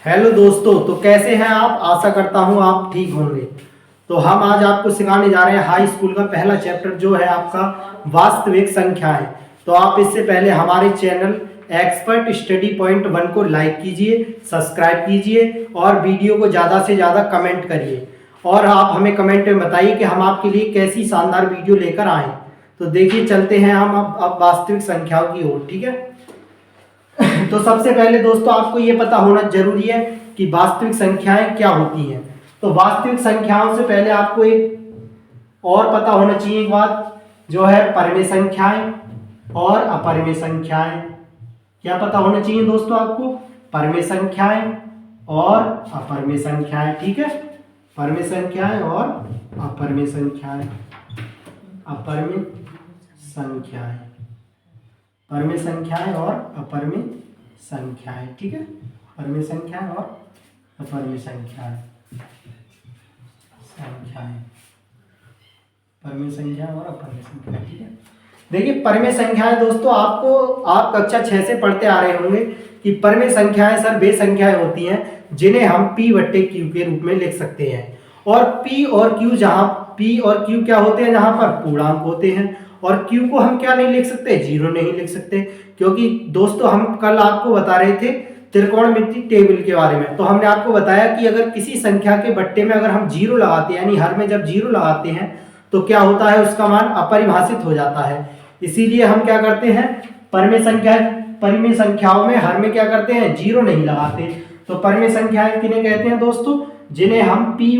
Hello दोस्तों, तो कैसे हैं आप। आशा करता हूं आप ठीक होंगे। तो हम आज आपको सिखाने जा रहे हैं हाई स्कूल का पहला चैप्टर जो है आपका वास्तविक संख्याएं। तो आप इससे पहले हमारे चैनल एक्सपर्ट स्टडी पॉइंट 1 को लाइक कीजिए, सब्सक्राइब कीजिए और वीडियो को ज़्यादा से ज़्यादा कमेंट करिए। और आप हमें कमेंट में बताइए कि हम आपके लिए कैसी शानदार वीडियो लेकर आए। तो देखिए, चलते हैं हम अब वास्तविक संख्याओं की ओर। ठीक है, तो सबसे पहले दोस्तों आपको ये पता होना जरूरी है कि वास्तविक संख्याएं क्या होती हैं। तो वास्तविक संख्याओं से पहले आपको एक और पता होना चाहिए एक बात, जो है परिमेय संख्याएं और अपरिमेय संख्याएं। क्या पता होना चाहिए दोस्तों आपको? परिमेय संख्याएं और अपरिमेय संख्याएं। ठीक है, परिमेय संख्याएं और अपरिमेय संख्याएं। अपरिमेय संख्याएं, परिमेय संख्याएं और अपरिमेय संख्याएं। ठीक है, परिमेय संख्याएं और अपरिमेय संख्याएं। परिमेय संख्याएं और अपरिमेय संख्याएं। ठीक है, देखिए परिमेय संख्याएं दोस्तों आपको आप कक्षा 6 से पढ़ते आ रहे होंगे कि परिमेय संख्याएं सर वे संख्याएं होती हैं जिन्हें हम p/q के रूप में लिख सकते हैं। और p और q, जहां p और q क्या होते हैं, जहां पर पूर्णांक होते हैं। और q को हम क्या नहीं लिख सकते, जीरो नहीं लिख सकते। क्योंकि दोस्तों हम कल आपको बता रहे थे त्रिकोणमिति टेबल के बारे में। तो हमने आपको बताया कि अगर किसी संख्या के बट्टे में अगर हम जीरो लगाते हैं, यानी हर में जब जीरो लगाते हैं तो क्या होता है, उसका मान अपरिभाषित हो जाता है। इसीलिए हम क्या करते हैं, परिमेय संख्याओं में हर में क्या करते हैं, जीरो नहीं लगाते। तो परिमेय संख्याएं किन्हें कहते हैं दोस्तों, जिन्हें हम p/q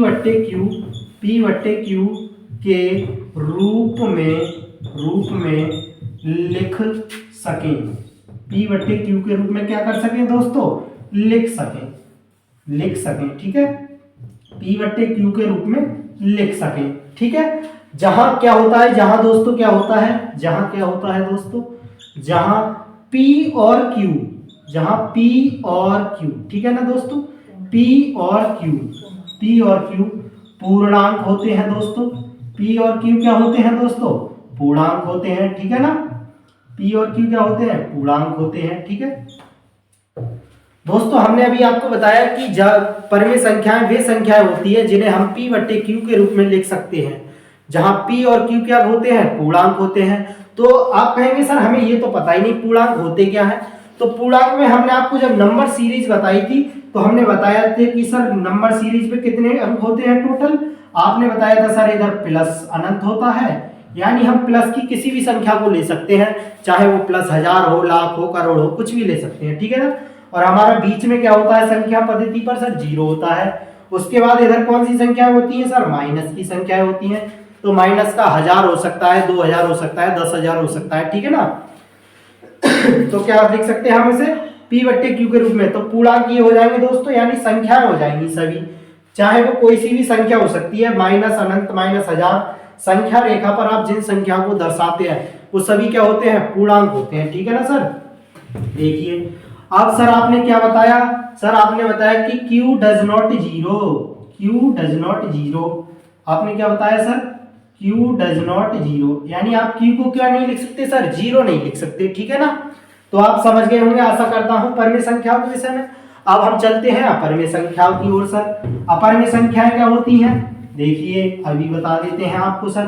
के रूप में लिख सकें। p/q के रूप में क्या कर सकें दोस्तों, लिख सकें। ठीक है, p/q के रूप में लिख सकें। ठीक है, जहां क्या होता है, जहां दोस्तों क्या होता है, जहां p और q, ठीक है ना दोस्तों, p और q पूर्णांक होते हैं दोस्तों। p और q क्या होते हैं दोस्तों, पूर्णांक होते हैं। ठीक है ना, p और q क्या होते हैं, पूर्णांक होते हैं। ठीक है दोस्तों, हमने अभी आपको बताया कि परिमेय संख्याएं वे संख्याएं होती है जिन्हें हम p/q के रूप में लिख सकते हैं, जहां p और q क्या होते हैं, पूर्णांक होते हैं। तो आप कहेंगे सर हमें ये तो पता ही नहीं पूर्णांक होते क्या है। तो पूर्णांक में हमने आपको जब नंबर सीरीज बताई थी तो हमने बताया था कि सर नंबर सीरीज में कितने अंक होते हैं टोटल। आपने बताया था सर इधर प्लस अनंत होता है, यानी हम प्लस की किसी भी संख्या को ले सकते हैं, चाहे वो प्लस 1000 हो, लाख हो, करोड़ हो, कुछ भी ले सकते हैं। ठीक है ना, और हमारा बीच में क्या होता है, संख्या पद्धति पर सर जीरो होता है। उसके बाद इधर कौन सी संख्या होती है सर, माइनस की संख्याएं होती हैं। तो माइनस का 1000 हो सकता है, 2000 हो सकता है, 10,000 हो सकता है। ठीक है ना, तो क्या लिख सकते हैं हम इसे p/q के रूप में। तो पूर्णांक ये हो जाएंगे दोस्तों, यानी संख्याएं हो जाएंगी सभी, चाहे वो कोई सी भी संख्या हो सकती है, माइनस अनंत, माइनस 1000। संख्या रेखा पर आप जिन संख्या को दर्शाते हैं वो सभी क्या होते हैं, पूर्णांक होते हैं। ठीक है ना सर, देखिए अब सर आपने क्या बताया, सर आपने बताया कि q डज नॉट जीरो। आपने क्या बताया sir, q does not zero, यानी आप q को क्या नहीं लिख सकते सर, जीरो नहीं लिख सकते। ठीक है ना, तो आप समझ गए होंगे आशा करता हूं परिमेय संख्याओं के विषय में। अब हम चलते हैं अपरिमेय संख्याओं की ओर। सर अपरिमेय संख्याएं क्या होती हैं, देखिए अभी बता देते हैं आपको सर।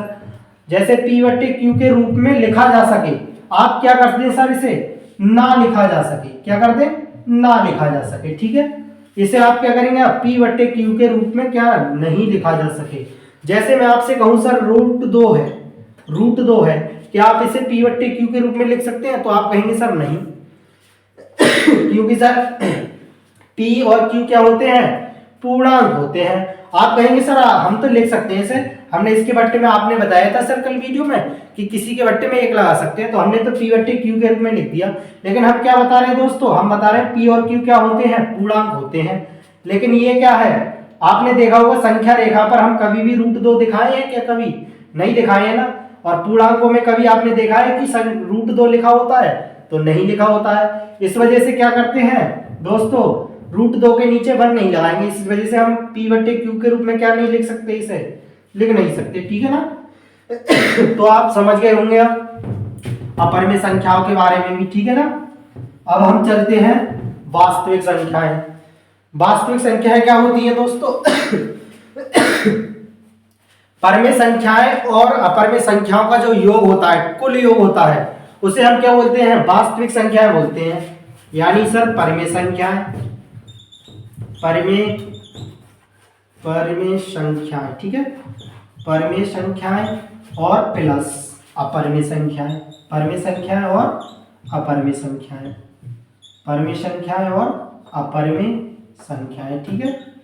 जैसे p/q के रूप में लिखा जा सके, आप क्या कर दें सर, इसे ना लिखा जा सके, क्या कर दें, ना लिखा जा सके। ठीक है, इसे आप क्या करेंगे, p/q के रूप में क्या नहीं लिखा जा सके। जैसे मैं आपसे कहूं सर रूट दो है, क्या आप इसे p/q के रूप में लिख सकते हैं? तो आप कहेंगे सर नहीं क्योंकि सर p और q क्या होते हैं, पूर्णांक होते हैं। आप कहेंगे सर हम तो लिख सकते हैं इसे, हमने इसके बट्टे में आपने बताया था सर कल वीडियो में कि किसी के बट्टे में 1 लगा सकते हैं, तो हमने तो p/q के रूप में लिख दिया। लेकिन हम क्या बता रहे हैं दोस्तों, हम बता रहे हैं p और q क्या होते हैं, पूर्णांक होते हैं। लेकिन ये क्या है, आपने देखा होगा संख्या रेखा पर हम कभी भी √2 दिखाए हैं क्या, कभी नहीं दिखाए हैं ना। और पूर्णांकों में कभी आपने देखा है कि √2 लिखा होता है, तो नहीं लिखा होता है। इस वजह से क्या करते हैं दोस्तों, √2 के नीचे 1 नहीं लगाएंगे। इस वजह से हम p/q के रूप में क्या नहीं लिख सकते, इसे लिख नहीं सकते। ठीक है ना तो आप समझ गए होंगे अब अपरिमेय संख्याओं के बारे में भी। ठीक है ना, अब हम चलते हैं वास्तविक संख्याएं। वास्तविक संख्याएं क्या होती है दोस्तों? परमेय संख्याएं और अपरमेय संख्याओं का जो योग होता है, कुल योग होता है, उसे हम क्या बोलते हैं? वास्तविक संख्याएं बोलते हैं। यानी सर परमेय संख्याएं, परमेय संख्याएं, ठीक है, परमेय संख्याएं और प्लस अपरमेय संख्याएं, परमेय संख्याएं और अपरमेय संख्याएं, परमेय संख्याएं और अपरमेय संख्याएं, ठीक है।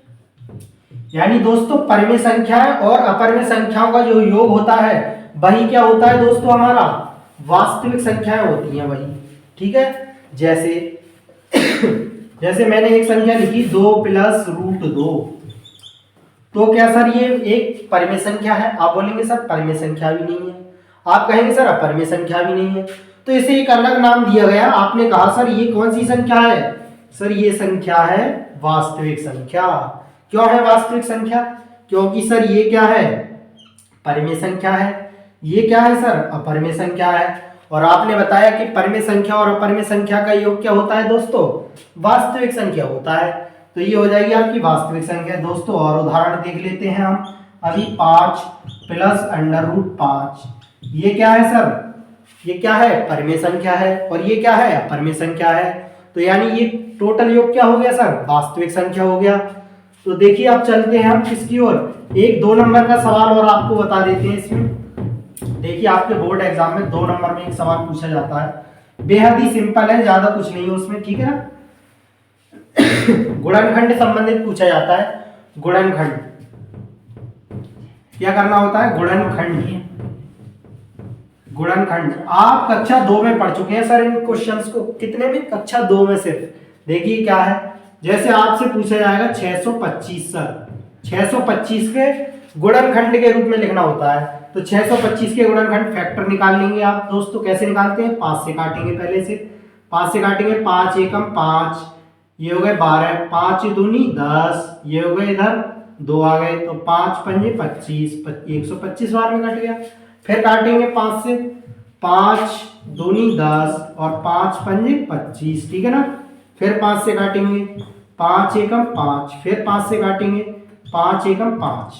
यानी दोस्तों परमेय संख्याएं और अपरमेय संख्याओं का जो योग होता है वही क्या होता है दोस्तों? हमारा वास्तविक संख्याएं होती हैं वही, ठीक है। जैसे मैंने एक संख्या लिखी 2 + √2, तो क्या सर ये एक परमेय संख्या है? आप बोलेंगे सर परमेय संख्या भी नहीं है। आप कहेंगे सर अपरमेय संख्या भी नहीं है। तो इसे एक अलग नाम दिया गया। आपने कहा सर ये कौन सी संख्या है? सर ये संख्या है वास्तविक संख्या। क्यों है वास्तविक संख्या? क्योंकि सर ये क्या है? परमेय संख्या है। ये क्या है सर? अपरमेय संख्या है। और आपने बताया कि परमेय संख्या और अपरमेय संख्या का योग क्या होता है दोस्तों? वास्तविक संख्या होता है। तो ये हो जाएगी आपकी वास्तविक संख्या दोस्तों। और उदाहरण देख लेते हैं हम अभी 5 + √5। ये क्या है सर? ये क्या है? परमेय संख्या है। और ये क्या है? अपरमेय संख्या है। तो यानी ये टोटल योग क्या हो गया सर? वास्तविक संख्या हो गया। तो देखिए अब चलते हैं हम किसकी ओर? एक 2 नंबर का सवाल और आपको बता देते हैं इसमें। देखिए आपके बोर्ड एग्जाम में 2 नंबर में एक सवाल पूछा जाता है, बेहद ही सिंपल है, ज्यादा कुछ नहीं है उसमें, ठीक है ना। गुणनखंड संबंधित पूछा जाता है। गुणनखंड क्या करना होता है? गुणनखंड। गुणनखंड आप कक्षा 2 में पढ़ चुके हैं सर इन क्वेश्चंस को। कितने में? कक्षा 2 में सिर्फ। देखिए क्या है, जैसे आपसे पूछा जाएगा 625 सर, 625 के गुणनखंड के रूप में लिखना होता है। तो 625 के गुणनखंड फैक्टर निकाल लेंगे आप दोस्तों। कैसे निकालते हैं? 5 से काटेंगे पहले से। 5 से काटेंगे, 5 एकम 5, ये हो गए 12, 5 दूनी 10, ये हो गए इधर 2 आ गए, तो 5 पंजे 25, 125 बार में कट गया। फिर काटेंगे 5 से, 5 दूनी 10 और 5 पंजे 25, ठीक है ना। फिर 5 से काटेंगे, 5 एकम 5, फिर 5 से काटेंगे, 5 एकम 5,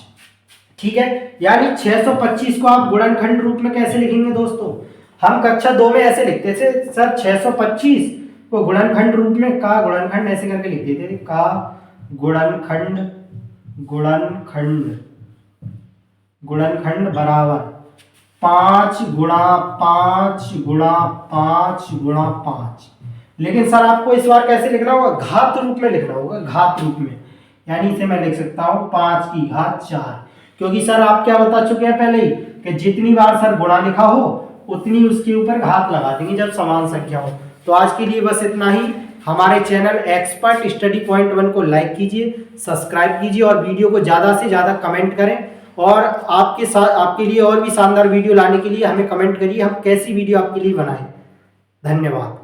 ठीक है। यानी 625 को आप गुणनखंड रूप में कैसे लिखेंगे दोस्तों? हम कक्षा 2 में ऐसे लिखते थे सर, 625 को गुणनखंड रूप में का गुणनखंड ऐसे करके लिख देते थे, का गुणनखंड, गुणनखंड, गुणनखंड बराबर 5 गुणा 5 गुणा 5 गुणा 5। लेकिन सर आपको इस बार कैसे लिखना होगा? घात रूप में लिखना होगा, घात रूप में। यानी इसे मैं लिख सकता हूं 5 की घात 4, क्योंकि सर आप क्या बता चुके हैं पहले ही कि जितनी बार सर गुणा लिखा हो उतनी उसके ऊपर घात लगा देंगे जब समान संख्या हो। तो आज के लिए बस इतना ही। हमारे चैनल एक्सपर्ट स्टडी पॉइंट 1 को लाइक कीजिए, सब्सक्राइब कीजिए और वीडियो को ज़्यादा से ज़्यादा कमेंट करें। और आपके साथ आपके लिए और भी शानदार वीडियो लाने के लिए हमें कमेंट करिए, हम कैसी वीडियो आपके लिए बनाएं। धन्यवाद।